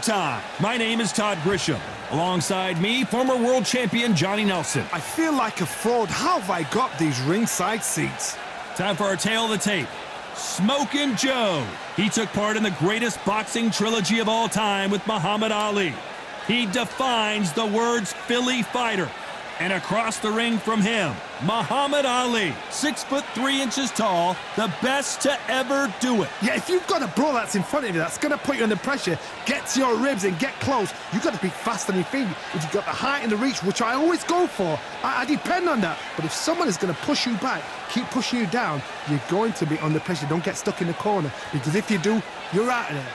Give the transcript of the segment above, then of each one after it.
time. My name is Todd Grisham. Alongside me, former world champion Johnny Nelson. I feel like a fraud. How have I got these ringside seats? Time for our tale of the tape. Smokin' Joe. He took part in the greatest boxing trilogy of all time with Muhammad Ali. He defines the words Philly fighter. And across the ring from him, Muhammad Ali, 6'3" tall, the best to ever do it. Yeah, if you've got a bro that's in front of you that's going to put you under pressure, get to your ribs and get close, you've got to be fast on your feet. If you've got the height and the reach, which I always go for, I depend on that. But if someone is going to push you back, keep pushing you down, you're going to be under pressure. Don't get stuck in the corner, because if you do, you're out of there.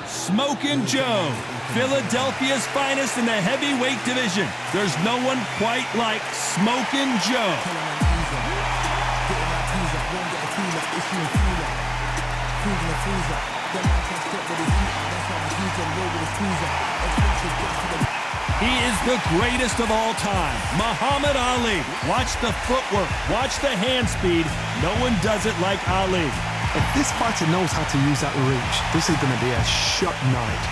Smokin' Joe, Philadelphia's finest in the heavyweight division. There's no one quite like Smokin' Joe. He is the greatest of all time, Muhammad Ali. Watch the footwork, watch the hand speed. No one does it like Ali. If this fighter knows how to use that reach, this is going to be a shot night.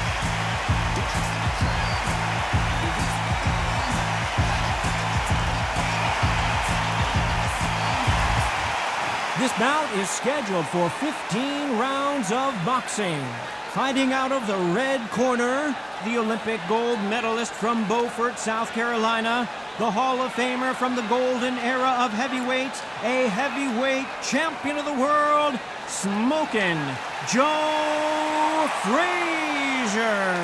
This bout is scheduled for 15 rounds of boxing. Fighting out of the red corner, the Olympic gold medalist from Beaufort, South Carolina, the Hall of Famer from the golden era of heavyweights, a heavyweight champion of the world, Smokin' Joe Frazier.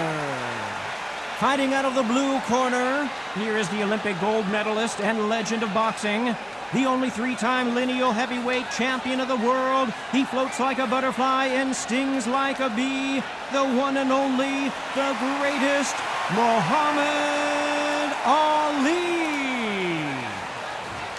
Fighting out of the blue corner, here is the Olympic gold medalist and legend of boxing, the only three-time lineal heavyweight champion of the world. He floats like a butterfly and stings like a bee. The one and only, the greatest, Muhammad Ali.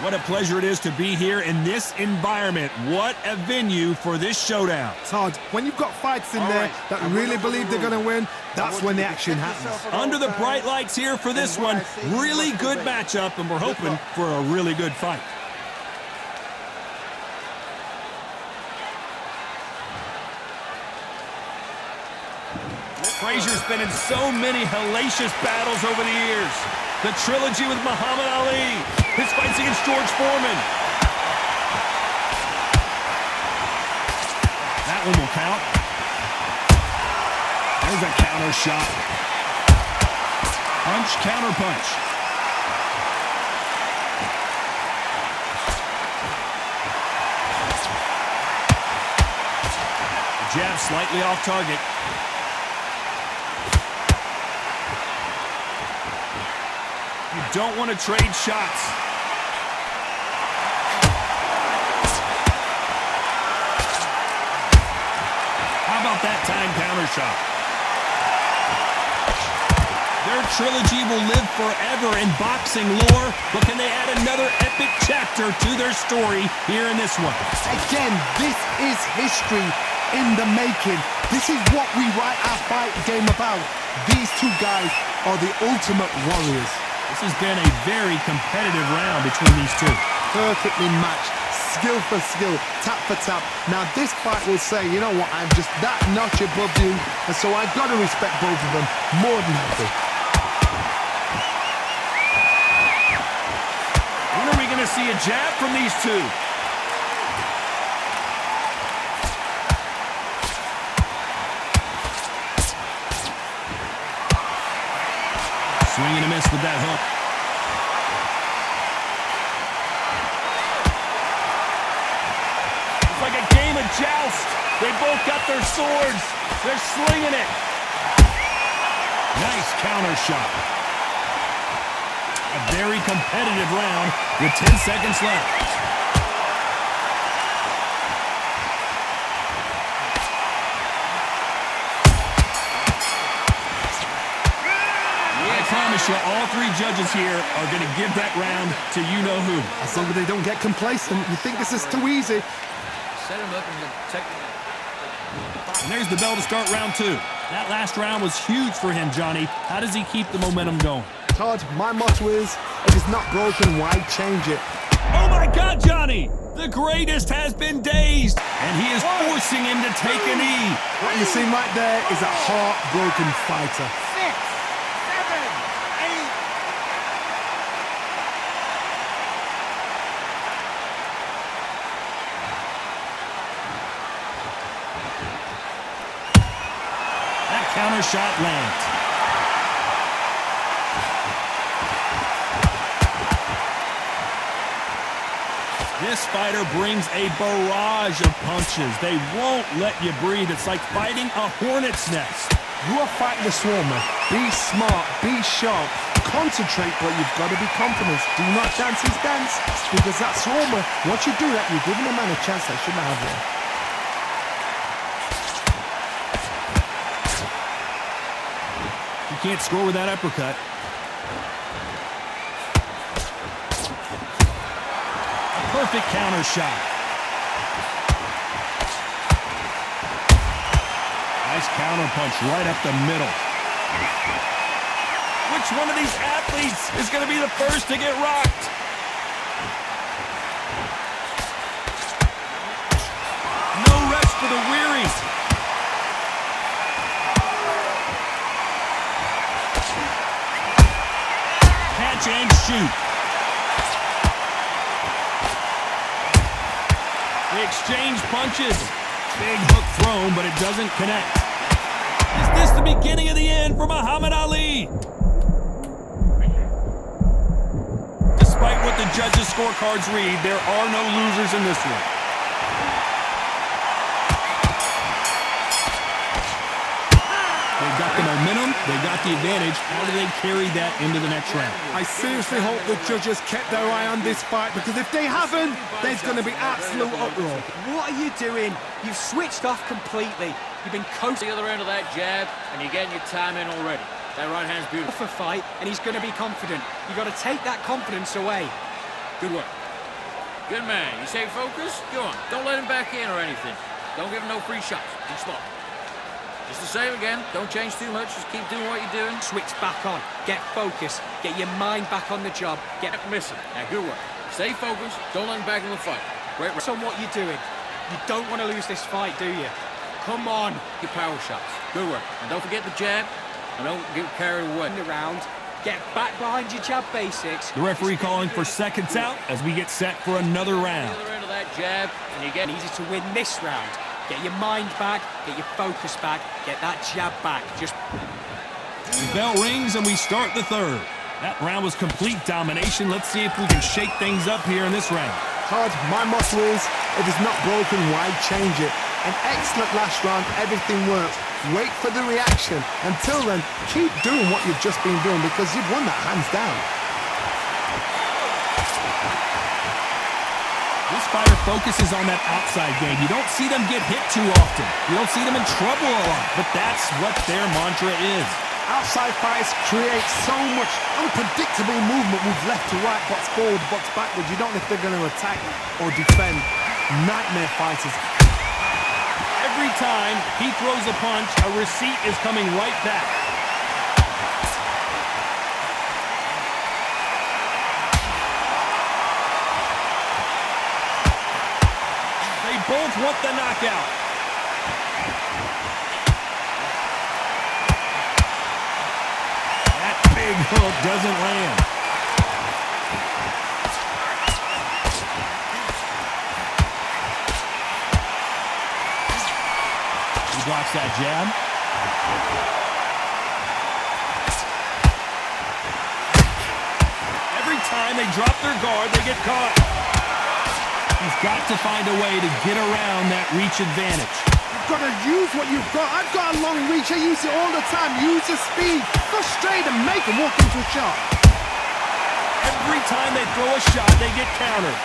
What a pleasure it is to be here in this environment. What a venue for this showdown. Todd, when you've got fights in there that really believe they're going to win, that's when the action happens. Under the bright lights here for this one, really good matchup, and we're hoping for a really good fight. Frazier's been in so many hellacious battles over the years. The trilogy with Muhammad Ali, his fights against George Foreman. That one will count. There's a counter shot. Punch, counter punch. Jab slightly off target. You don't want to trade shots. How about that time counter shot? Their trilogy will live forever in boxing lore, but can they add another epic chapter to their story here in this one? Again, this is history in the making. This is what we write our fight game about. These two guys are the ultimate warriors. This has been a very competitive round between these two. Perfectly matched, skill for skill, tap for tap. Now this fight will say, you know what, I'm just that notch above you, and so I've got to respect both of them more than happy. When are we going to see a jab from these two? Swing and a miss with that hook. It's like a game of joust. They both got their swords. They're slinging it. Nice counter shot. A very competitive round with 10 seconds left. All three judges here are going to give that round to you-know-who. As long as they don't get complacent, you think this is too easy. Set him up and take. And there's the bell to start round two. That last round was huge for him, Johnny. How does he keep the momentum going? Todd, my motto is, if it's not broken, why change it? Oh, Oh my God, Johnny! The greatest has been dazed, and he is forcing him to take a knee. What you see right there is a heartbroken fighter. 6, 7, 8. That counter shot lands. This fighter brings a barrage of punches. They won't let you breathe. It's like fighting a hornet's nest. You are fighting the Swarmer. Be smart, be sharp, concentrate, but you've got to be confident. Do not dance his dance, because that Swarmer, once you do that, you're giving a man a chance that shouldn't have one. You can't score with that uppercut. Perfect counter shot. Nice counter punch right up the middle. Which one of these athletes is going to be the first to get rocked? No rest for the weary. Catch and shoot. They exchange punches. Big hook thrown, but it doesn't connect. Is this the beginning of the end for Muhammad Ali? Despite what the judges' scorecards read, there are no losers in this one. They've got the momentum, they got the advantage. How do they carry that into the next round? I seriously hope the judges kept their eye on this fight, because if they haven't, there's going to be absolute uproar. What are you doing? You've switched off completely. You've been coasting The other end of that jab, and you're getting your time in already. That right hand's beautiful. off a fight, and he's going to be confident. You've got to take that confidence away. Good work. Good man. You stay focused? Go on. Don't let him back in or anything. Don't give him no free shots. Be smart. Just the same again. Don't change too much. Just keep doing what you're doing. Switch back on. Get focused. Get your mind back on the job. Get Keep missing. Now, good work. Stay focused. Don't let him back in the fight. Great work. on what you're doing. You don't want to lose this fight, do you? Come on. Your power shots. Good work. And don't forget the jab. And don't get carried away. In the round. Get back behind your jab basics. The referee calling for seconds out as we get set for another The round. other end of that jab, and you get Easy to win this round. Get your mind back. Get your focus back. Get that jab back. Just The bell rings and we start the third. That round was complete domination. Let's see if we can shake things up here in this round. Todd, my motto is, if it's not broken, why change it? An excellent last round, everything works. Wait for the reaction. Until then, keep doing what you've just been doing, because you've won that hands down. This fighter focuses on that outside game. You don't see them get hit too often. You don't see them in trouble a lot, but that's what their mantra is. Outside fights create so much unpredictable movement, move left to right, box forward, box backwards. You don't know if they're going to attack or defend. Nightmare fighters. Every time he throws a punch, a receipt is coming right back. They both want the knockout. That big hook doesn't land. He blocks that jab. Every time they drop their guard, they get caught. He's got to find a way to get around that reach advantage. You've got to use what you've got. I've got a long reach. I use it all the time. Use the speed. Go straight and make them walk into a shot. Every time they throw a shot, they get countered.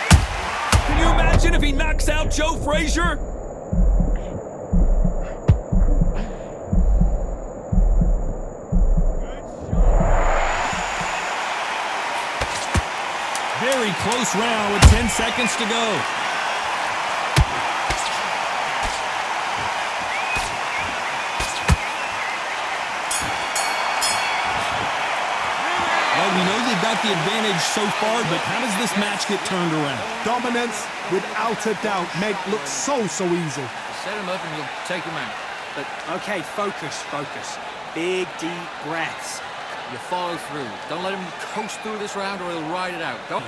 Can you imagine if he knocks out Joe Frazier? Very close round with 10 seconds to go. Well, we know they've got got the advantage so far, but how does this match get turned around? Dominance, without a doubt, made look so easy. Set him up and you'll take him out. But, okay, focus. Big, deep breaths. You follow through. Don't let him coast through this round or he'll ride it out. Go.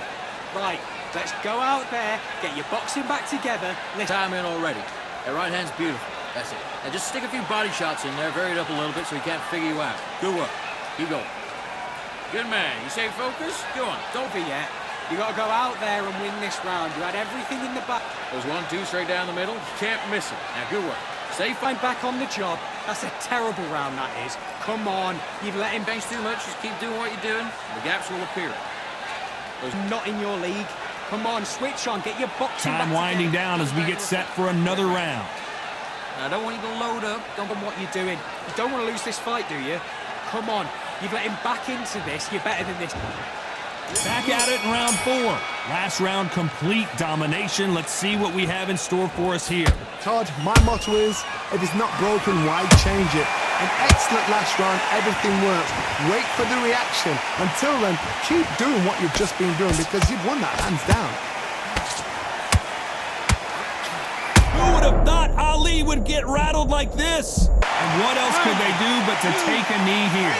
Right, let's go out there, get your boxing back together. Time in already. That right hand's beautiful. That's it. Now just stick a few body shots in there, vary it up a little bit so he can't figure you out. Good work. Keep going. Good man. You say focus? Go on. Don't be yet. You got to go out there and win this round. You had everything in the back. There's 1-2 straight down the middle. You can't miss it. Now good work. Stay Find back on the job. That's a terrible round, that is. Come on. You've let him bench too much. Just keep doing what you're doing. The gaps will appear. Not in your league. Come on, switch on. Get your boxing Time back winding together. down as we get set for another round. I don't want you to load up. Don't know what you're doing. You don't want to lose this fight, do you? Come on. You've let him back into this. You're better than this. Back at it in round 4. Last round, complete domination. Let's see what we have in store for us here. Todd, my motto is, if it's not broken, why change it? An excellent last round, everything works. Wait for the reaction. Until then, keep doing what you've just been doing because you've won that hands down. Who would have thought Ali would get rattled like this? And what else could they do but to take a knee here?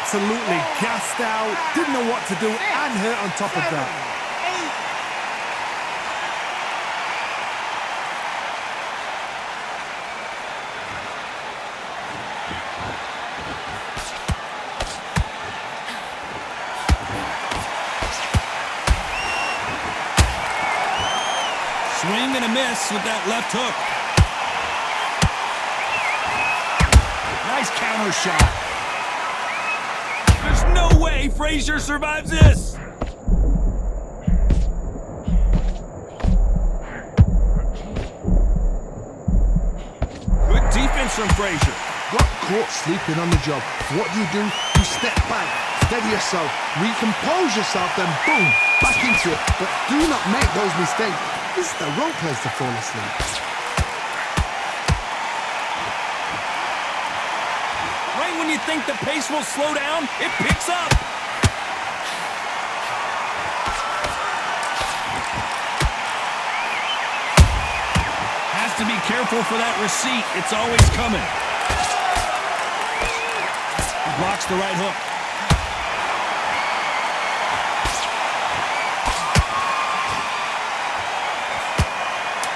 Absolutely gassed out, didn't know what to do, and hurt on top of that. Swing and a miss with that left hook. Nice counter shot. There's no way Frazier survives this. Good defense from Frazier. Got caught sleeping on the job. What do? You step back, steady yourself, recompose yourself, then boom, back into it. But do not make those mistakes. This is the wrong place to fall asleep. Right when you think the pace will slow down, it picks up. Has to be careful for that receipt. It's always coming. He blocks the right hook.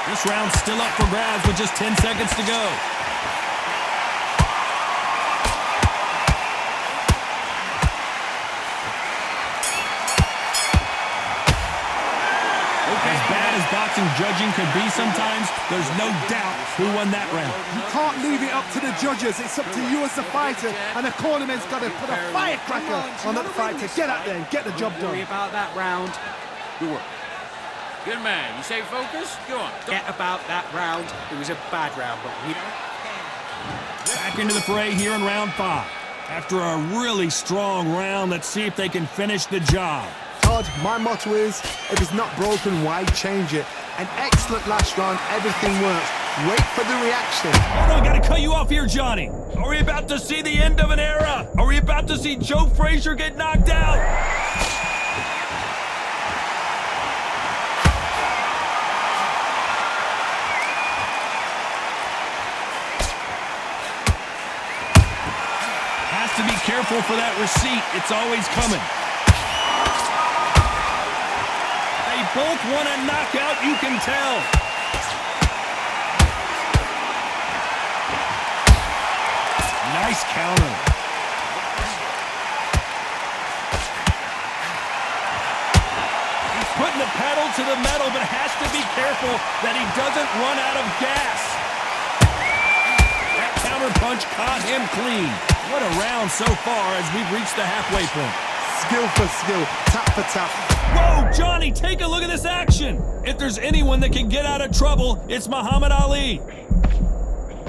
This round's still up for grabs with just 10 seconds to go. As bad as boxing judging could be sometimes, there's no doubt who won that round. You can't leave it up to the judges. It's up to you as the fighter, and the cornerman's got to put a firecracker on that fight to get out there and get the job Don't worry done. about that round. Good work. Good man. You say focus? Go on. Forget about that round. It was a bad round, but we don't care. Back into the fray here in round 5. After a really strong round, let's see if they can finish the job. Todd, my motto is, if it's not broken, why change it? An excellent last round, everything works. Wait for the reaction. Hold on, gotta cut you off here, Johnny. Are we about to see the end of an era? Are we about to see Joe Frazier get knocked out? Has to be careful for that receipt. It's always coming. They both want a knockout, you can tell. Nice counter. He's putting the pedal to the metal, but has to be careful that he doesn't run out of gas. That counter punch caught him clean. What a round so far as we've reached the halfway point. Skill for skill, tap for tap. Whoa, Johnny, take a look at this action. If there's anyone that can get out of trouble, it's Muhammad Ali.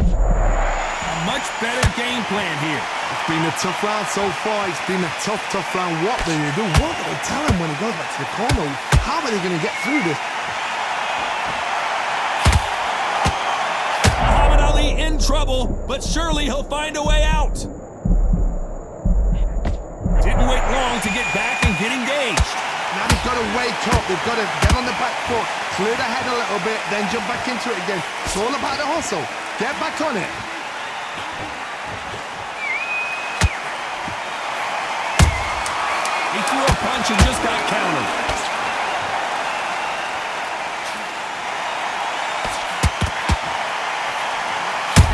A much better game plan here. It's been a tough round so far. It's been a tough round. What do they do? What do they tell him when he goes back to the corner? How are they going to get through this? Muhammad Ali in trouble, but surely he'll find a way out. Didn't wait long to get back and get engaged. to wake up. They've got to get on the back foot, clear the head a little bit, then jump back into it again. It's all about the hustle. Get back on it. He threw a punch and just got countered.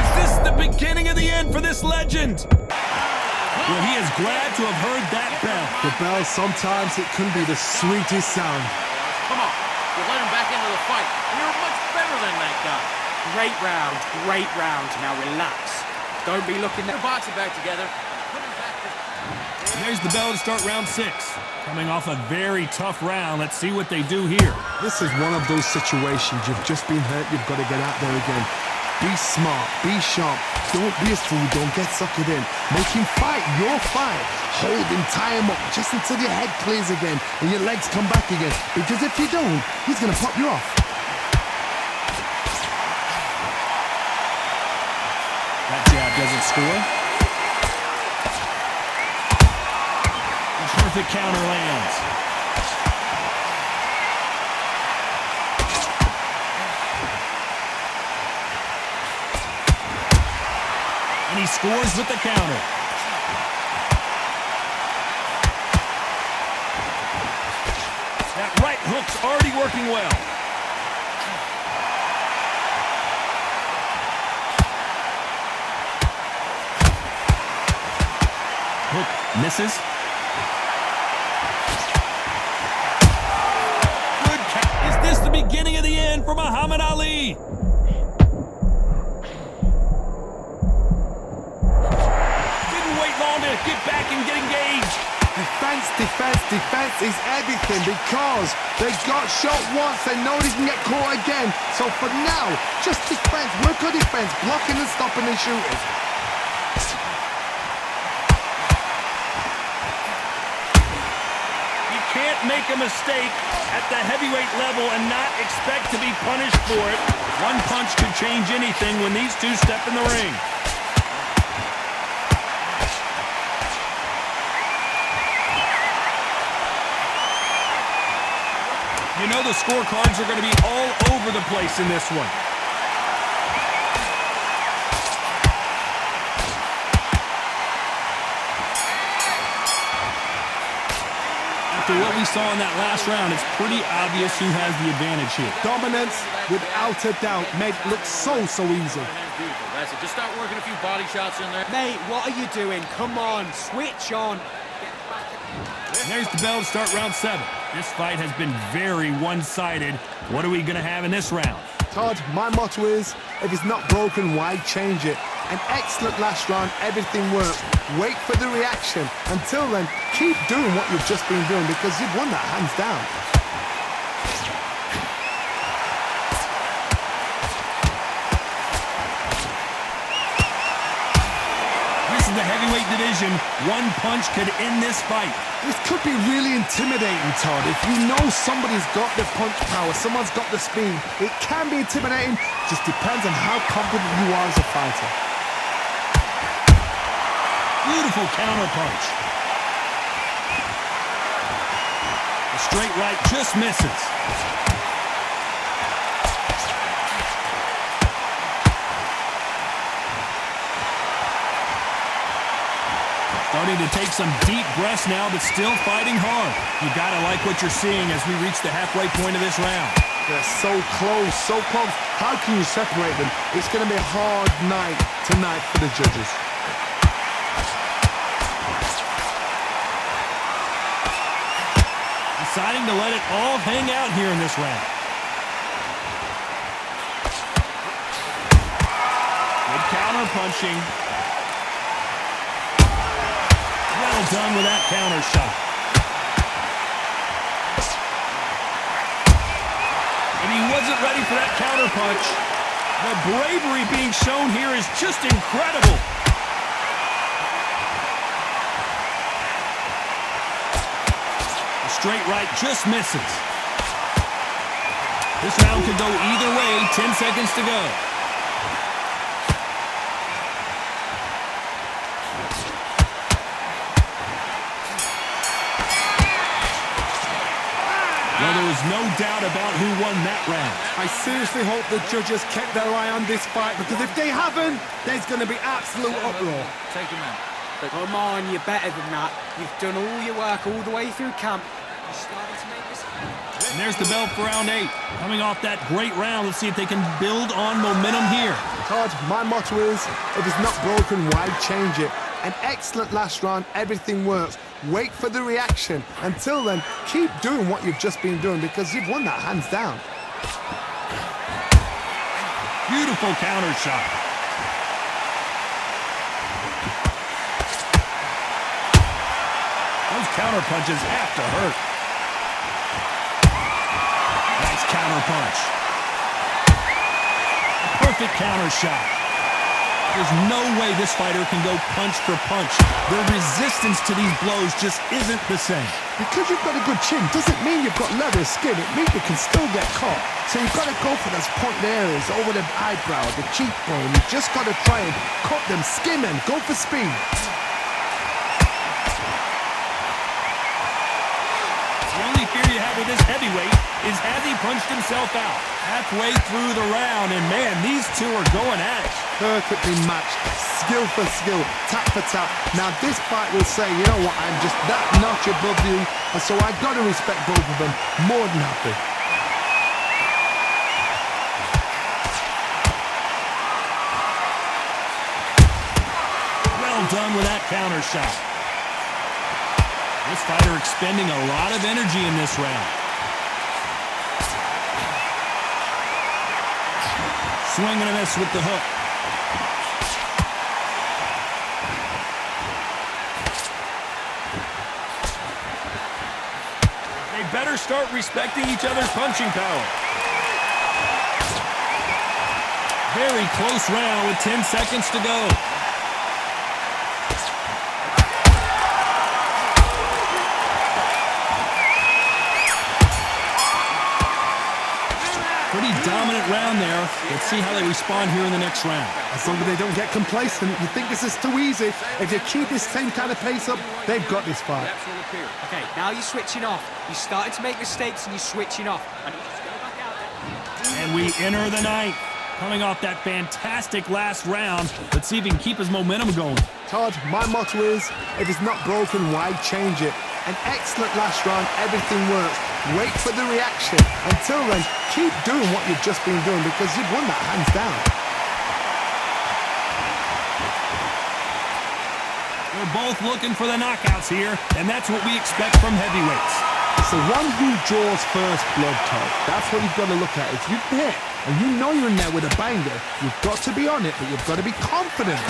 Is this the beginning of the end for this legend? Well, he is glad to have heard that bell. The bell, sometimes it can be the sweetest sound. Come on. You let him back into the fight. And you're much better than that guy. Great round, great round. Now relax. Don't be looking Put at... your boxing back together. Put him back to... And there's the bell to start round 6. Coming off a very tough round. Let's see what they do here. This is one of those situations. You've just been hurt. You've got to get out there again. Be smart. Be sharp. Don't be a fool. Don't get suckered in. Make him fight your fight. Hold him, tie him up just until your head clears again and your legs come back again. Because if you don't, he's going to pop you off. That jab doesn't score. A perfect counter lands. And he scores with the counter. That right hook's already working well. Hook misses. Good count. Is this the beginning of the end for Muhammad Ali? Get back and get engaged. Defense, defense, defense is everything because they got shot once. They know they can get caught again. So for now, just defense. Work on defense. Blocking and stopping and shooting. You can't make a mistake at the heavyweight level and not expect to be punished for it. One punch could change anything when these two step in the ring. You know the scorecards are going to be all over the place in this one. After what we saw in that last round, it's pretty obvious who has the advantage here. Dominance, without a doubt, made it look so easy. Beautiful. That's it. Just start working a few body shots in there. Mate, what are you doing? Come on, switch on. And there's the bell to start round 7. This fight has been very one-sided. What are we going to have in this round? Todd, my motto is, if it's not broken, why change it? An excellent last round, everything worked. Wait for the reaction. Until then, keep doing what you've just been doing because you've won that hands down. This is the heavyweight division. One punch could end this fight. This could be really intimidating, Todd. If you know somebody's got the punch power, someone's got the speed, it can be intimidating. Just depends on how confident you are as a fighter. Beautiful counter punch. The straight right just misses. Starting to take some deep breaths now, but still fighting hard. You gotta like what you're seeing as we reach the halfway point of this round. They're so close, so close. How can you separate them? It's going to be a hard night tonight for the judges. Deciding to let it all hang out here in this round. Good counter punching. Well done with that counter shot. And he wasn't ready for that counter punch. The bravery being shown here is just incredible. The straight right just misses. This round could go either way. 10 seconds to go. was no doubt about who won that round. I seriously hope the judges kept their eye on this fight, because if they haven't, there's going to be absolute uproar. Take him out. Come on, you're better than that. You've done all your work all the way through camp. You're starting to make this. And there's the bell for round 8. Coming off that great round, let's see if they can build on momentum here. Todd, my motto is, if it's not broken, why change it? An excellent last round, everything works. Wait for the reaction. Until then, keep doing what you've just been doing, because you've won that hands down. Beautiful counter shot. Those counter punches have to hurt. Nice counter punch. Perfect counter shot. There's no way this fighter can go punch for punch. The resistance to these blows just isn't the same. Because you've got a good chin doesn't mean you've got leather skin. It means you can still get caught. So you've got to go for those pointed areas over the eyebrow, the cheekbone. You've just got to try and cut them, skim them, go for speed. The only fear you have with this heavyweight is has he punched himself out? Halfway through the round, and man, these two are going at it. Perfectly matched, skill for skill, tap for tap. Now this fight will say, you know what, I'm just that notch above you, and so I've got to respect both of them. More than happy. Well done with that counter shot. This fighter expending a lot of energy in this round. Swing and a miss with the hook. They better start respecting each other's punching power. Very close round with 10 seconds to go. Pretty dominant round there. Let's see how they respond here in the next round. As long as they don't get complacent, you think this is too easy. If you keep this same kind of pace up, they've got this fight. Okay, now you're switching off. You're starting to make mistakes and you're switching off. I need you to go back out there. And we enter the ninth. Coming off that fantastic last round, let's see if he can keep his momentum going. Todd, my motto is, if it's not broken, why change it? An excellent last round, everything works. Wait for the reaction. Until then, keep doing what you've just been doing, because you've won that hands down. We're both looking for the knockouts here, and that's what we expect from heavyweights. It's the one who draws first blood, Todd. That's what you've got to look at. If you hit, and you know you're in there with a banger, you've got to be on it, but you've got to be confident.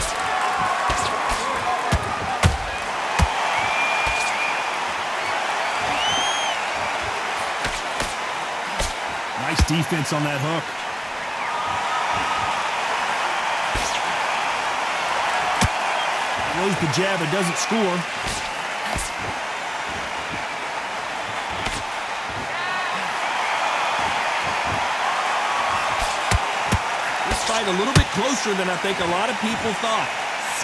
Nice defense on that hook. Throws the jab, it doesn't score. This fight a little bit closer than I think a lot of people thought.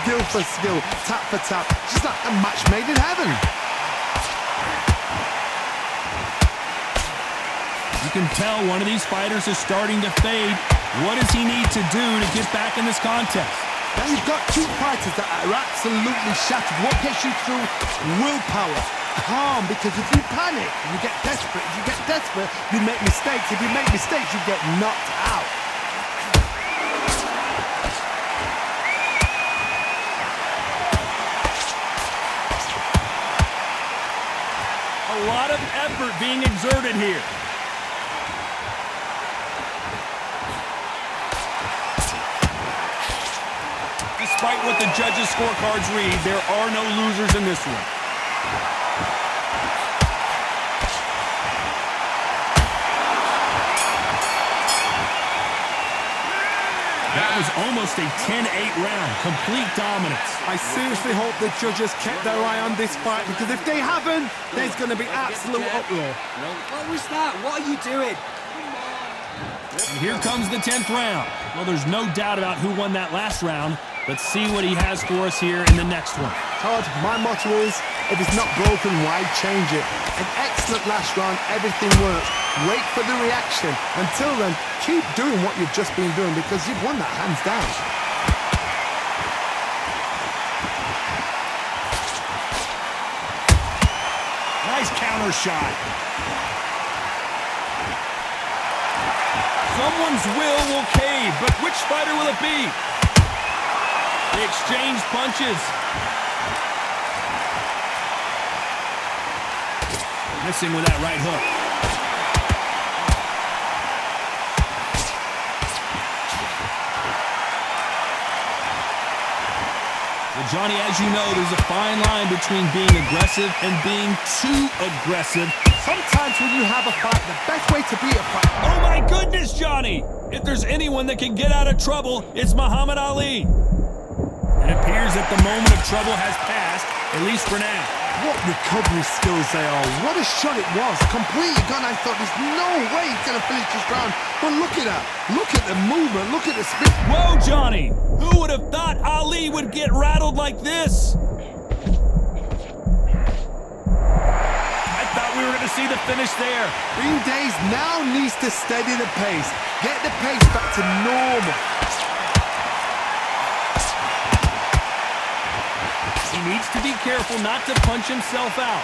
Skill for skill, tap for tap, just like a match made in heaven. You can tell one of these fighters is starting to fade. What does he need to do to get back in this contest? Now you've got two fighters that are absolutely shattered. What gets you through? Willpower. Calm, because if you panic, you get desperate. If you get desperate, you make mistakes. If you make mistakes, you get knocked out. A lot of effort being exerted here. Despite what the judges' scorecards read, there are no losers in this one. That was almost a 10-8 round, complete dominance. I seriously hope the judges kept their eye on this fight, because if they haven't, there's going to be absolute uproar. What was that? What are you doing? And here comes the 10th round. Well, there's no doubt about who won that last round. Let's see what he has for us here in the next one. Todd, my motto is, if it's not broken, why change it? An excellent last round, everything works. Wait for the reaction. Until then, keep doing what you've just been doing because you've won that hands down. Nice counter shot. Someone's will cave, but which fighter will it be? They exchange punches. Missing with that right hook. Well, Johnny, as you know, there's a fine line between being aggressive and being too aggressive. Sometimes when you have a fight, the best way to beat a fight... Oh my goodness, Johnny! If there's anyone that can get out of trouble, it's Muhammad Ali. It appears that the moment of trouble has passed, at least for now. What recovery skills they are. What a shot it was. Completely gone. I thought there's no way he's going to finish this round. But look at that. Look at the movement. Look at the speed. Whoa, Johnny! Who would have thought Ali would get rattled like this? I thought we were going to see the finish there. Bean Days now needs to steady the pace. Get the pace back to normal. He needs to be careful not to punch himself out.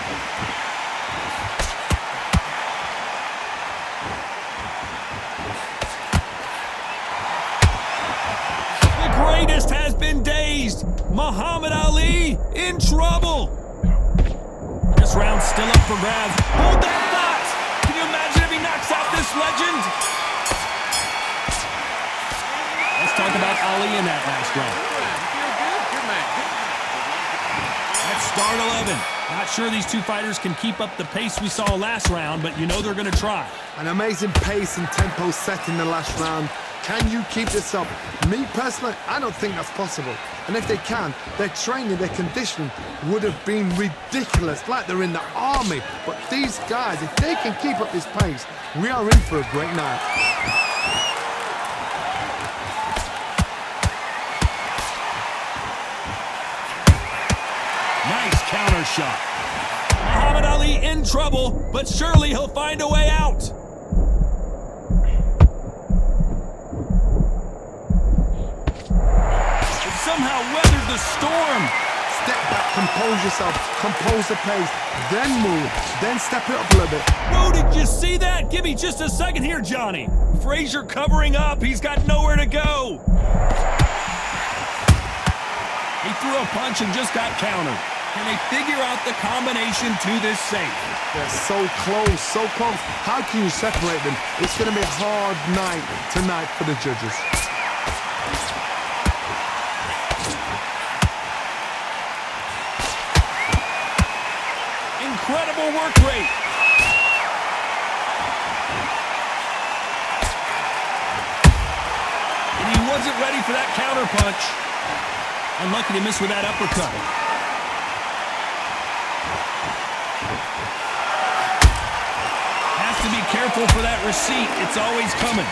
The greatest has been dazed. Muhammad Ali in trouble. This round's still up for grabs. Hold that thought. Can you imagine if he knocks out this legend? Let's talk about Ali in that last round. Start 11. Not sure these two fighters can keep up the pace we saw last round, but you know they're going to try. An amazing pace and tempo set in the last round. Can you keep this up? Me personally, I don't think that's possible. And if they can, their training, their conditioning would have been ridiculous, like they're in the army. But these guys, if they can keep up this pace, we are in for a great night. Nice counter shot. Muhammad Ali in trouble, but surely he'll find a way out. He somehow weathered the storm. Step back, compose yourself, compose the pace, then move, then step it up a little bit. Whoa, did you see that? Give me just a second here, Johnny. Frazier covering up. He's got nowhere to go. He threw a punch and just got countered. Can they figure out the combination to this safe? They're so close, so close. How can you separate them? It's going to be a hard night tonight for the judges. Incredible work rate. And he wasn't ready for that counter punch. Unlucky to miss with that uppercut. Has to be careful for that receipt. It's always coming.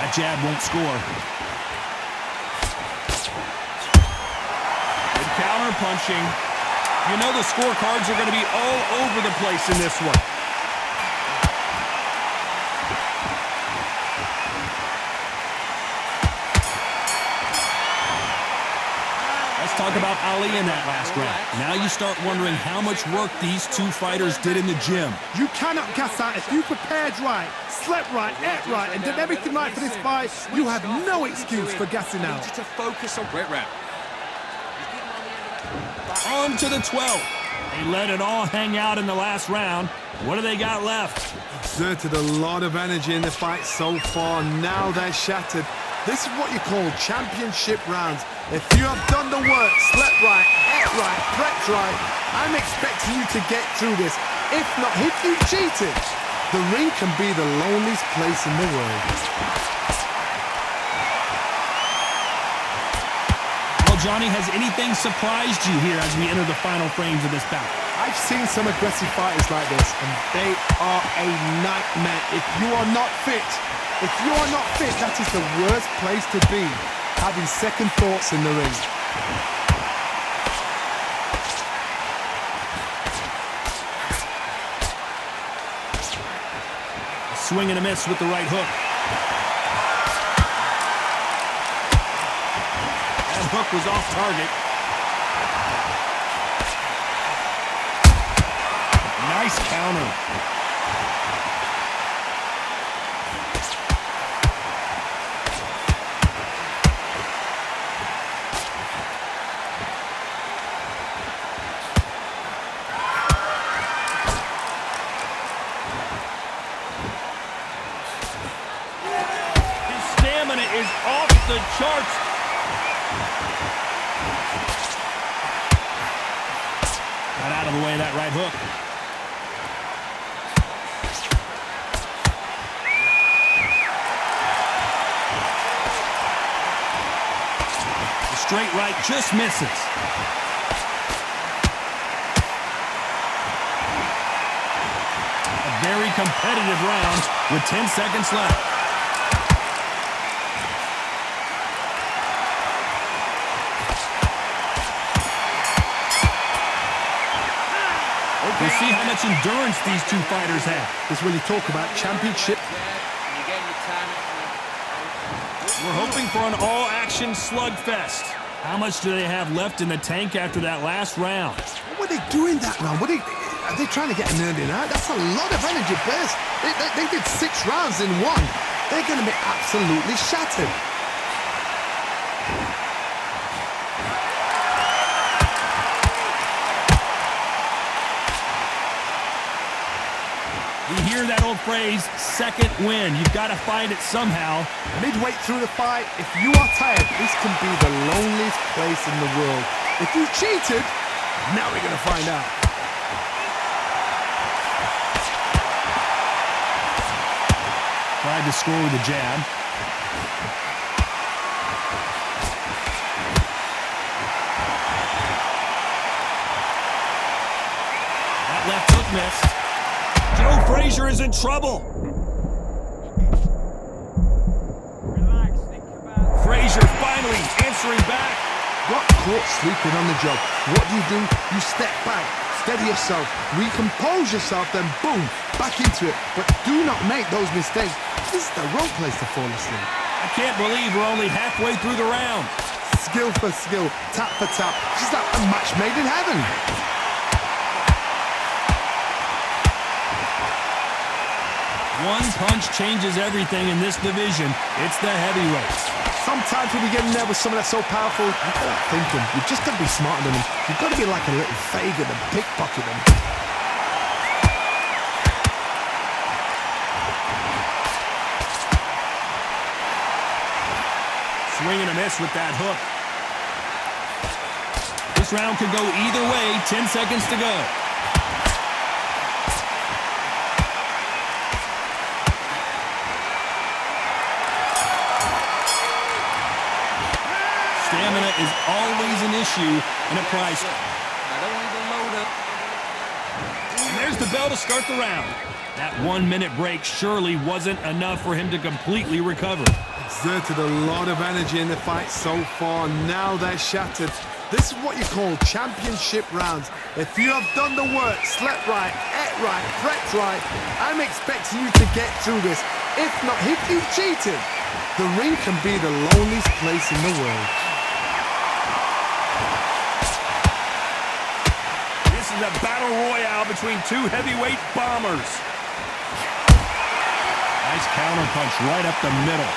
That jab won't score. Good counter punching. You know the scorecards are going to be all over the place in this one. Talk about Ali in that last round. Now you start wondering how much work these two fighters did in the gym. You cannot gas out. If you prepared right, slept right, ate right, and did everything right for this fight, you have no excuse for gassing out. To focus on Great round. On to the 12th. They let it all hang out in the last round. What do they got left? Exerted a lot of energy in the fight so far. Now they're shattered. This is what you call championship rounds. If you have done the work, slept right, ate right, prepped right, I'm expecting you to get through this. If not, if you cheated, the ring can be the loneliest place in the world. Well, Johnny, has anything surprised you here as we enter the final frames of this bout? I've seen some aggressive fighters like this, and they are a nightmare. If you are not fit, If you are not fit, that is the worst place to be, having second thoughts in the ring. A swing and a miss with the right hook. That hook was off target. Nice counter. His stamina is off the charts. Got out of the way of that right hook. Straight right just misses. A very competitive round with 10 seconds left. We'll see how much endurance these two fighters have. This is when you talk about championship. We're hoping for an all-action slugfest. How much do they have left in the tank after that last round? What are they doing that round? Are they trying to get an earning out? That's a lot of energy burst. They did 6 rounds in one. They're going to be absolutely shattered. We hear that old phrase, second win. You've got to find it somehow. Midway through the fight, if you are tired, this can be the loneliest place in the world. If you cheated, now we're going to find out. Tried to score with a jab. That left hook missed. Frazier is in trouble. Relax, think about it. Frazier finally answering back. Got caught sleeping on the job. What do? You step back, steady yourself, recompose yourself, then boom, back into it. But do not make those mistakes. This is the wrong place to fall asleep. I can't believe we're only halfway through the round. Skill for skill, tap for tap. Just like a match made in heaven. One punch changes everything in this division. It's the heavyweights. Sometimes when you get in there with someone that's so powerful, you've got to think them. You've just got to be smarter than them. You've got to be like a little faggot and pickpocket them. Swing and a miss with that hook. This round could go either way. 10 seconds to go. Stamina is always an issue in a prize. I don't want to load up. And there's the bell to start the round. That 1 minute break surely wasn't enough for him to completely recover. Exerted a lot of energy in the fight so far. Now they're shattered. This is what you call championship rounds. If you have done the work, slept right, ate right, prepped right, I'm expecting you to get through this. If not, if you cheated, the ring can be the loneliest place in the world. This is a battle royale between two heavyweight bombers. Nice counter punch right up the middle.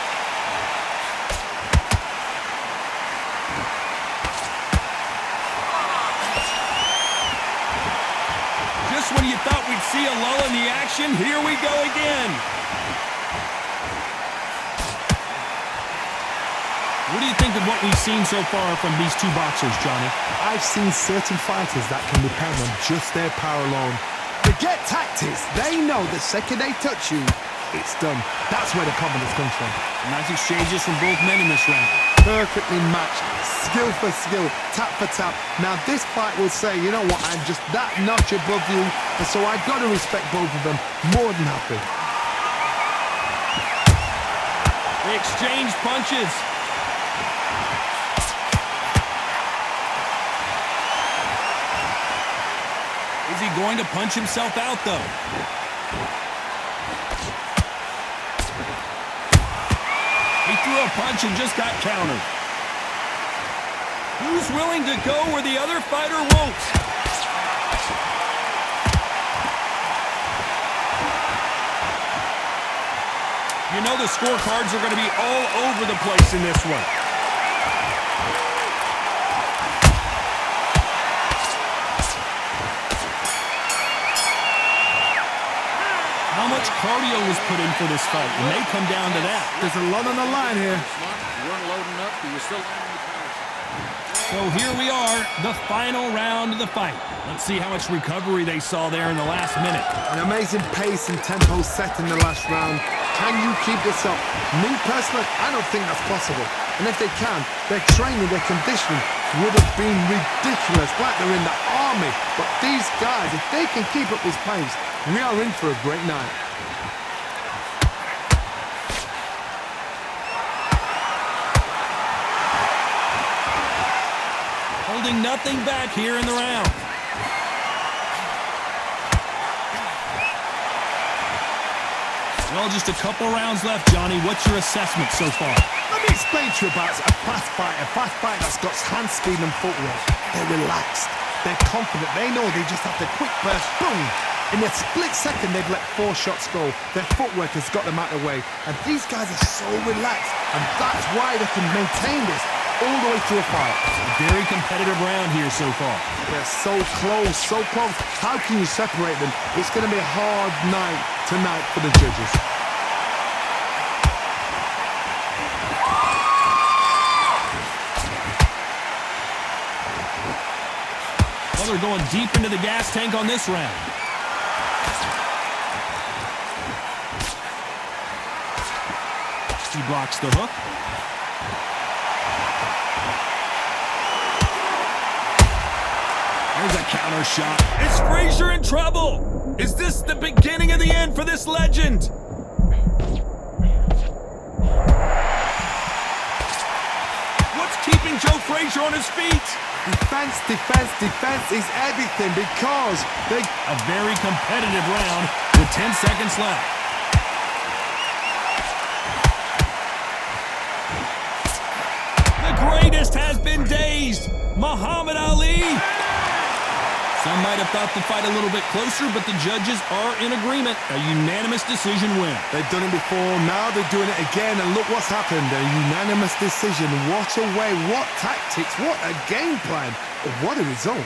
Just when you thought we'd see a lull in the action, here we go again. What do you think of what we've seen so far from these two boxers, Johnny? I've seen certain fighters that can depend on just their power alone. Forget tactics. They know the second they touch you, it's done. That's where the confidence comes from. Nice exchanges from both men in this round. Perfectly matched, skill for skill, tap for tap. Now this fight will say, you know what, I'm just that notch above you, and so I've got to respect both of them more than happy. They exchange punches. Is he going to punch himself out, though? He threw a punch and just got countered. Who's willing to go where the other fighter won't? You know the scorecards are going to be all over the place in this one. How much cardio was put in for this fight? It may come down to that. There's a lot on the line here. You weren't loading up, but you still landing the power. So here we are, the final round of the fight. Let's see how much recovery they saw there in the last minute. An amazing pace and tempo set in the last round. Can you keep this up? Me personally, I don't think that's possible. And if they can, their training, their conditioning would have been ridiculous, like they're in the army. But these guys, if they can keep up this pace, we are in for a great night. Holding nothing back here in the round. Well, just a couple rounds left, Johnny. What's your assessment so far? Let me explain to you about a fast fighter that's got hand speed and footwork. They're relaxed. They're confident. They know they just have to quick burst, boom. In a split second, they've let 4 shots go. Their footwork has got them out of the way. And these guys are so relaxed. And that's why they can maintain this all the way through a fight. A very competitive round here so far. They're so close, so close. How can you separate them? It's going to be a hard night tonight for the judges. Well, they're going deep into the gas tank on this round. He blocks the hook. There's a counter shot. Is Frazier in trouble? Is this the beginning of the end for this legend? What's keeping Joe Frazier on his feet? Defense, defense, defense is everything because they... A very competitive round with 10 seconds left. The greatest has been dazed. Muhammad Ali. Some might have thought the fight a little bit closer, but the judges are in agreement. A unanimous decision win. They've done it before, now they're doing it again, and look what's happened. A unanimous decision. What a way, what tactics, what a game plan. What a result.